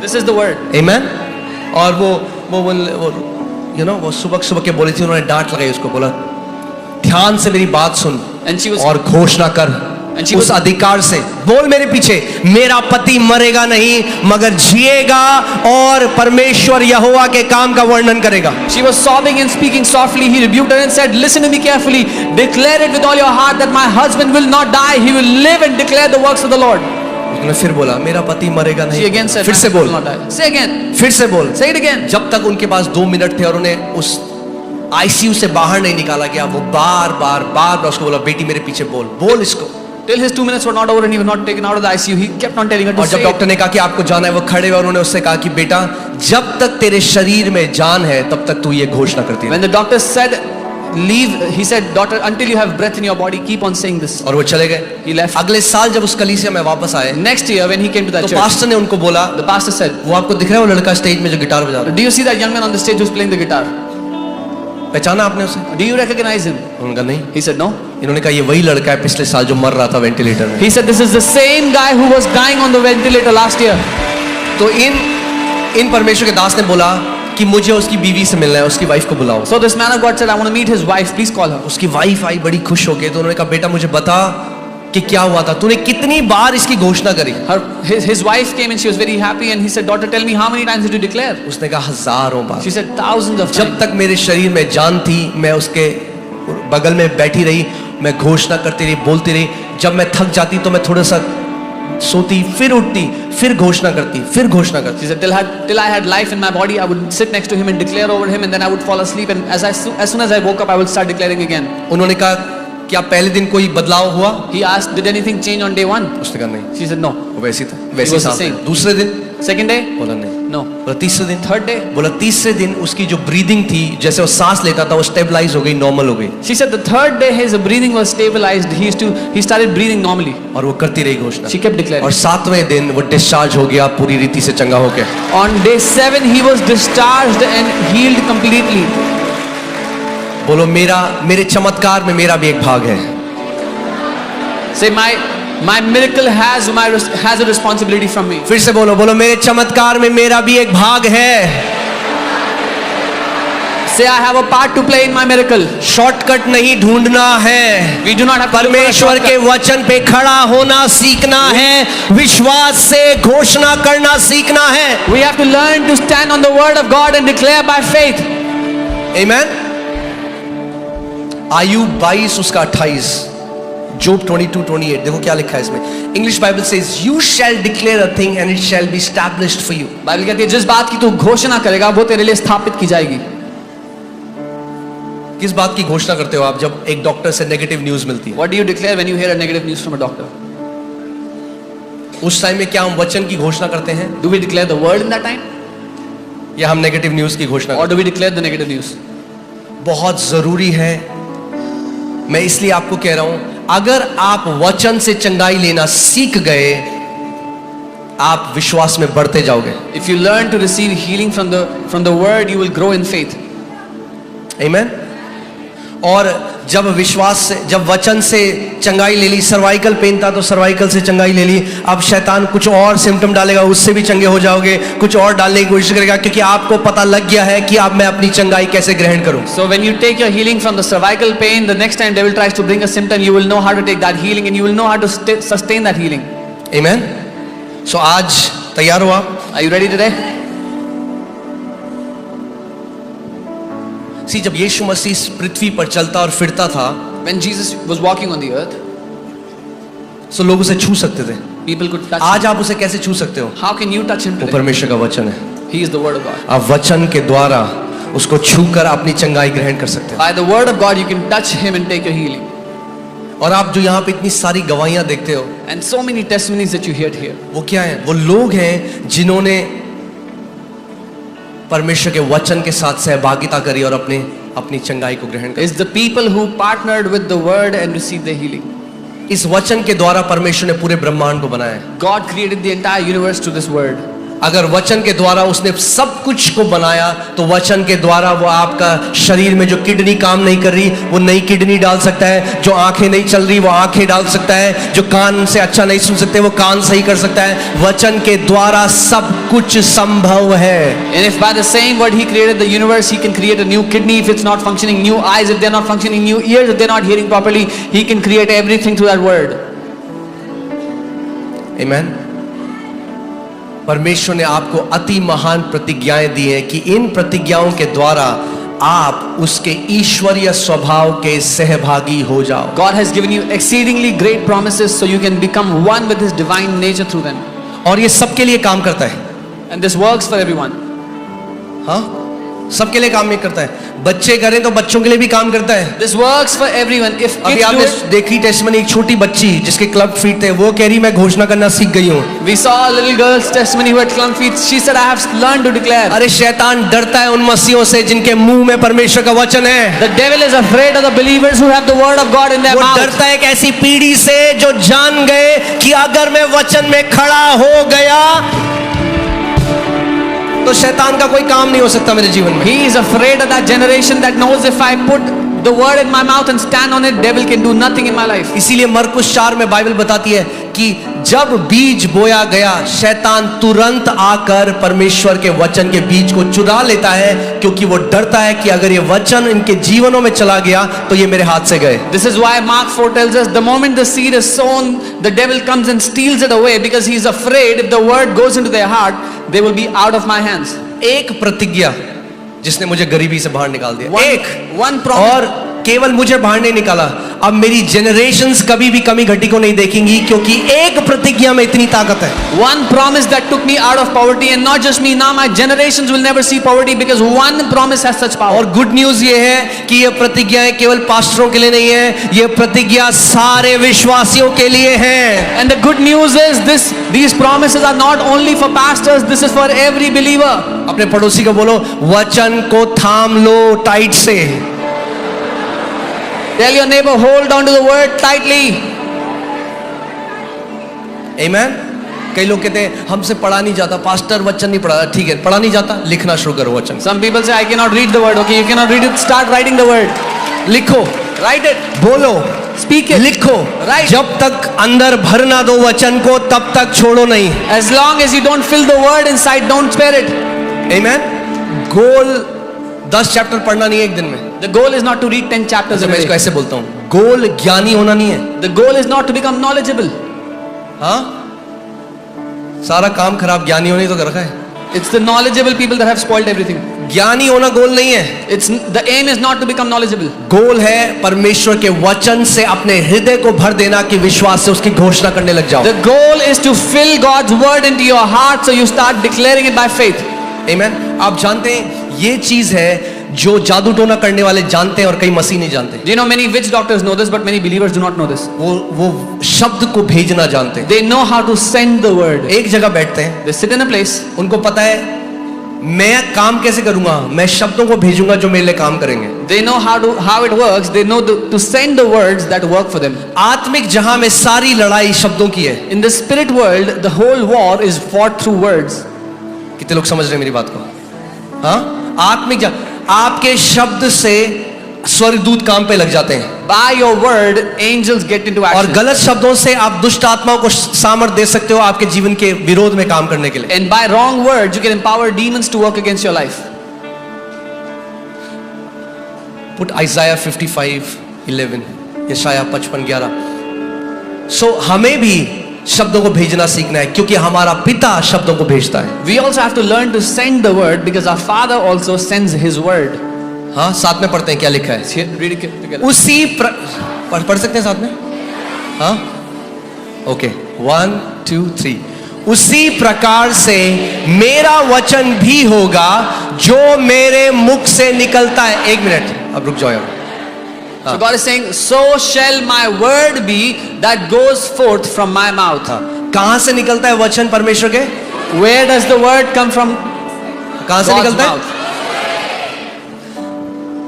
This is the word. Amen. और वो सुबह के बोली थी, उन्होंने डांट लगाई उसको, बोला ध्यान से मेरी बात सुन And she was और घोषणा कर And she उस was- अधिकार से। बोल मेरे पीछे, मेरा पति मरेगा नहीं मगर जिएगा और परमेश्वर यहोवा के काम का वर्णन करेगा। She was sobbing and speaking softly. He rebuked her and said, "Listen to me carefully. Declare it with all your heart that my husband will not die. He will live and declare the works of the Lord." उसने फिर बोला मेरा पति मरेगा She नहीं। again said, फिर "My से husband बोल, will not die." Say again. फिर से बोल। Say it again. जब तक उनके पास 2 मिनट थे और उन्हें उस आईसीयू से बाहर नहीं निकाला गया, वो बार बार उसको बोला बेटी मेरे पीछे बोल, बोल इसको। Till his 2 minutes were not over and he was not taken out of the ICU, he kept on telling her to और say जब डॉक्टर ने कहा कि आपको जाना है, वो खड़े हुए और उन्होंने उससे कहा कि बेटा जब तक तेरे शरीर में जान है तब तक तू ये घोषणा करती When है। the doctor said, "Leave," he said, "Daughter, until you have breath in your body, keep on saying this." और वो चले गए। He left. अगले साल जब उस कलीसिया में वापस आए Next year, when he came to that तो church, पास्टर ने उनको बोला, the pastor said, वो आपको दिख रहा है वो लड़का स्टेज में जो गिटार बजा रहा है, "Do you see that young man on the stage who's playing the guitar? पहचाना आपने उसे? Do you recognize him?" उनका नहीं। He said, "No." इन्होंने कहा ये वही लड़का है पिछले साल जो मर रहा था वेंटिलेटर में। He said, "This is the same guy who was dying on the ventilator last year." तो इन परमेश्वर के दास ने बोला कि मुझे उसकी बीवी से मिलना है, उसकी वाइफ को बुलाओ। So this man of God said, "I want to meet his wife. Please call her." उसकी वाइफ आई बड़ी खुश होके, तो उन्होंने कहा बेटा मुझे बता कि क्या हुआ था, तूने कितनी बार इसकी घोषणा करी? His wife came and she was very happy and he said, "Daughter, tell me how many times did you declare?" उसने कहा हजारों बार। She said, "Thousands of जब times." तक मेरे शरीर में जान थी मैं उसके बगल में बैठी रही, मैं घोषणा करती रही, बोलती रही। जब मैं थक जाती तो मैं थोड़ा सा सोती, फिर उठती, फिर घोषणा करती, फिर घोषणा करती। She said, till I had life in my body, I would sit next to him and declare over him, and then I would fall asleep, and as soon as I woke up, I would start declaring again. उन्होंने कहा क्या पहले दिन कोई बदलाव हुआ? He asked, "Did anything change on day 1?" उसने कहा नहीं, She said, "No." वो वैसे ही था, वैसे was the ही same. था। दूसरे दिन Second day? बोला नहीं, No. बोला तीसरे दिन, Third day? बोला तीसरे दिन उसकी जो ब्रीदिंग थी, जैसे वो सांस लेता था, वो स्टेबलाइज हो गई, नॉर्मल हो गई। She said the third day his breathing was stabilized. He started breathing normally. और वो करती रही घोषणा। She kept declaring. और 7वें दिन वो डिस्चार्ज हो गया पूरी रीति से चंगा होके। On day 7 he was discharged and healed completely. बोलो मेरे चमत्कार में मेरा भी एक भाग है। Say, my miracle has a responsibility from me. फिर से बोलो मेरे चमत्कार में मेरा भी एक भाग है। Say, I have a part to play in my miracle. Shortcut नहीं ढूंढना है, We do not have to look for a परमेश्वर के shortcut. वचन पे खड़ा होना सीखना है, विश्वास से घोषणा करना सीखना है। We have to learn to stand on the word of God and declare by faith. आमीन। आयुब 22 उसका 28, जोब 22:28, देखो क्या लिखा है इसमें। English Bible says you shall declare a thing and it shall be established for you. Bible कहती है जिस बात की तू घोषणा करेगा वो तेरे लिए स्थापित की जाएगी। किस बात की घोषणा करते हो आप जब एक डॉक्टर से नेगेटिव न्यूज मिलती है? What do you declare when you hear a negative news from a doctor? उस टाइम में क्या हम वचन की घोषणा करते हैं Do we declare the word in that time? या हम नेगेटिव न्यूज की घोषणा Or करते do we declare the negative news? हैं? बहुत जरूरी है, मैं इसलिए आपको कह रहा हूं, अगर आप वचन से चंगाई लेना सीख गए, आप विश्वास में बढ़ते जाओगे। If you learn to receive healing from the word, you will grow in faith. आमीन। और जब वचन से चंगाई ले ली, सर्वाइकल पेन था तो सर्वाइकल से चंगाई ले ली, अब शैतान कुछ और सिम्टम डालेगा, उससे भी चंगे हो जाओगे, कुछ और डालने की कोशिश करेगा, क्योंकि आपको पता लग गया है कि अब मैं अपनी चंगाई कैसे ग्रहण करूं। So when you take your healing from the cervical pain, the next time devil tries to bring a symptom, you will know how to take that healing and you will know how to sustain that healing. आमीन। सो आज तैयार हो आप? Are you ready today? सी जब यीशु मसीह इस पृथ्वी पर चलता और फिरता था, When Jesus was walking on the earth, सो लोग उसे छू सकते थे। people could touch आज him. आप उसे कैसे छू सकते हो? How can you touch him वो today? परमेश्वर का वचन है। He is the word of God. आप वचन के द्वारा उसको छूकर अपनी चंगाई ग्रहण कर सकते By the word of God, you can touch him and take your healing. हो। और आप जो यहाँ पे इतनी सारी गवाहियां देखते हो, And so many testimonies that you hear here. वो क्या है? वो लोग हैं जिन्होंने परमेश्वर के वचन के साथ सहभागिता करी और अपनी चंगाई को ग्रहण It's the people who partnered with the word and received their healing. इस वचन के द्वारा परमेश्वर ने पूरे ब्रह्मांड को बनाया है। God created the entire universe through this word. अगर वचन के द्वारा उसने सब कुछ को बनाया, तो वचन के द्वारा वो आपका शरीर में जो किडनी काम नहीं कर रही वो नई किडनी डाल सकता है, जो आंखें नहीं चल रही वो आंखें डाल सकता है, जो कान से अच्छा नहीं सुन सकते वो कान सही कर सकता है। वचन के द्वारा सब कुछ संभव है। And if by the same word he created the universe, he can create a new kidney if it's not functioning, new eyes if they're not functioning, new ears if they're not hearing properly, he can create everything through that word. आमीन। परमेश्वर ने आपको अति महान प्रतिज्ञाएं दी हैं कि इन प्रतिज्ञाओं के द्वारा आप उसके ईश्वरीय स्वभाव के सहभागी हो जाओ। God has given you exceedingly great promises so you can become one with his divine nature through them. और ये सबके लिए काम करता है। And this works for everyone. हाँ, सबके लिए काम नहीं करता है। बच्चे करें तो बच्चों के लिए भी काम करता है। This works for everyone. If अभी kids do आपने it, देखी टेस्टमनी, एक छोटी बच्ची जिसके क्लब फीट थे, वो कह रही मैं घोषणा करना सीख गई हूँ। we saw a little girl's testimony who had clump feet. She said, I have learned to declare. अरे शैतान डरता है उन मसीहों से जिनके मुंह में परमेश्वर का वचन है। The devil is afraid of the believers who have the word of God in their वो mouth. डरता है एक ऐसी पीढ़ी से जो जान गए कि अगर मैं वचन में खड़ा हो गया तो शैतान का कोई काम नहीं हो सकता मेरे जीवन में। He is afraid of that generation that knows if I put the word in my mouth and stand on it, devil can do nothing in my life. इसीलिए मरकुस 4 में बाइबल बताती है कि जब बीज बोया गया, शैतान तुरंत आकर परमेश्वर के वचन के बीज को चुरा लेता है, क्योंकि वो डरता है कि अगर ये वचन इनके जीवनों में चला गया तो ये मेरे हाथ से गए। This is why Mark 4 tells us the moment the seed is sown, the devil comes and steals it away because he is afraid if the word goes into their heart, they will be out of my hands. एक प्रतिज्ञा जिसने मुझे गरीबी से बाहर निकाल दिया, One promise. और केवल मुझे बाहर नहीं निकाला, अब मेरी जनरेशंस कभी भी कमी घटी को नहीं देखेंगी, क्योंकि एक प्रतिज्ञा में इतनी ताकत है। One promise that took me out of poverty, and not just me, now my generations will never see poverty because one promise has such power. और गुड न्यूज ये है कि ये प्रतिज्ञाएं केवल पास्टरों के लिए नहीं है, ये प्रतिज्ञा सारे विश्वासियों के लिए है। And the good news is these promises are not only for pastors, this is for every believer. अपने पड़ोसी को बोलो, वचन को थाम लो टाइट से। Tell your neighbor, hold on to the word tightly. आमीन। कई लोग कहते हैं हमसे पढ़ा नहीं जाता, पास्टर वचन नहीं पढ़ा। ठीक है, पढ़ा नहीं जाता, लिखना शुरू करो वचन। Some people say, I cannot read the word. Okay, you cannot read it, start writing the word. लिखो, Write it. बोलो, Speak it. लिखो। Right. जब तक अंदर भर ना दो वचन को, तब तक छोड़ो नहीं। As long as you don't fill the word inside, don't spare it. आमीन। गोल 10 चैप्टर पढ़ना नहीं है एक दिन में। The goal is not to read 10 chapters a मैं इसको day. ऐसे बोलता हूँ, गोल ज्ञानी होना नहीं है। The goal is not to become knowledgeable. हाँ, सारा काम खराब ज्ञानी होने तो कर रखा है। It's the knowledgeable people that have spoiled everything. ज्ञानी होना गोल नहीं है। The aim is not to become knowledgeable. गोल है परमेश्वर के वचन से अपने हृदय को भर देना, कि विश्वास से उसकी घोषणा करने लग जाओ। The goal is to fill God's word into your heart so you start declaring it by faith. आमीन। आप जानते हैं ये चीज है जो जादू टोना करने वाले जानते हैं और कई मसीह नहीं जानते। Do you know many witch doctors know this, but many believers do not know this. वो शब्द को भेजना जानते हैं। They know how to send the word. एक जगह बैठते हैं, They sit in a place. उनको पता है मैं काम कैसे करूंगा, मैं शब्दों को भेजूंगा जो मेरे लिए काम करेंगे। They know how it works. They know to send the words that work for them. आत्मिक जहां में सारी लड़ाई शब्दों की है। In the spirit world, the whole war is fought through words. कितने लोग समझ रहे हैं मेरी बात को? हाँ, आत्मिक आपके शब्द से स्वर्गदूत काम पे लग जाते हैं। By your word, angels get into और action. गलत शब्दों से आप दुष्ट आत्माओं को सामर्थ्य दे सकते हो आपके जीवन के विरोध में काम करने के लिए। And by wrong words, you can empower demons to work against your life. Put Isaiah 55:11, यशायाह 55:11। So हमें भी शब्दों को भेजना सीखना है, क्योंकि हमारा पिता शब्दों को भेजता है। We also have to learn to send the word because our Father also sends His word. हाँ, साथ में पढ़ते हैं क्या लिखा है। Here, read it together. उसी पढ़ सकते हैं साथ में? हाँ, ओके, 1 2 3। उसी प्रकार से मेरा वचन भी होगा जो मेरे मुख से निकलता है। एक मिनट, अब रुक जाओ यार। So God is saying, so shall my word be that goes forth from my mouth. कहां से निकलता है वचन परमेश्वर के? Where does the word come from? कहां से God's निकलता है? mouth.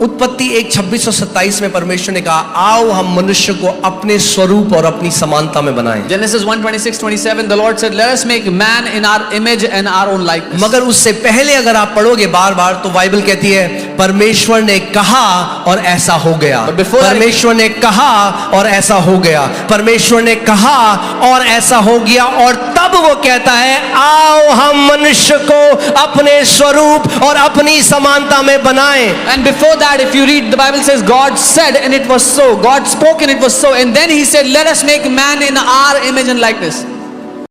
उत्पत्ति 1:26-27 में परमेश्वर ने कहा, आओ हम मनुष्य को अपने स्वरूप और अपनी समानता में बनाएं। Genesis 1:26-27, the Lord said, let us make man in our image and our own likeness. मगर उससे पहले अगर आप पढ़ोगे बार बार तो बाइबल कहती है परमेश्वर ने कहा और ऐसा हो गया। But before that- परमेश्वर ने कहा और ऐसा हो गया। परमेश्वर ने कहा और ऐसा हो गया, और तब वो कहता है आओ हम मनुष्य को अपने स्वरूप और अपनी समानता में बनाएं। And before that, if you read, the Bible says God said and it was so. God spoke and it was so. And then he said, let us make man in our image and likeness.